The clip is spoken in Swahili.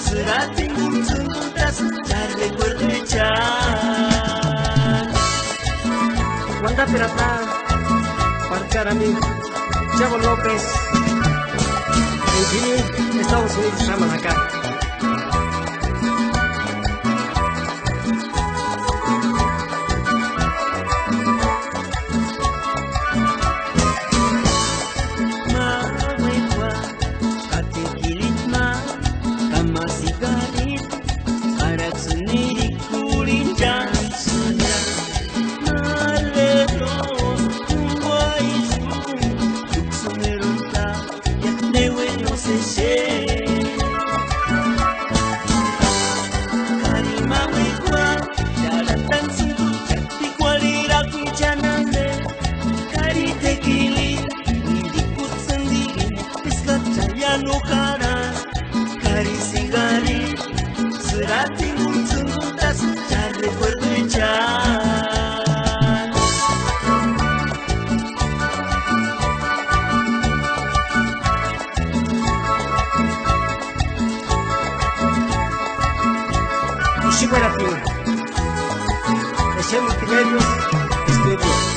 será timbul juntas dar recuerdo echar. Wanda Pirata, para mí, Chavo López, en Chile, Estados Unidos, llaman acá. Será timbul juntas dar recuerdo echar. Y si fuera fin, echemos criterios, estudio.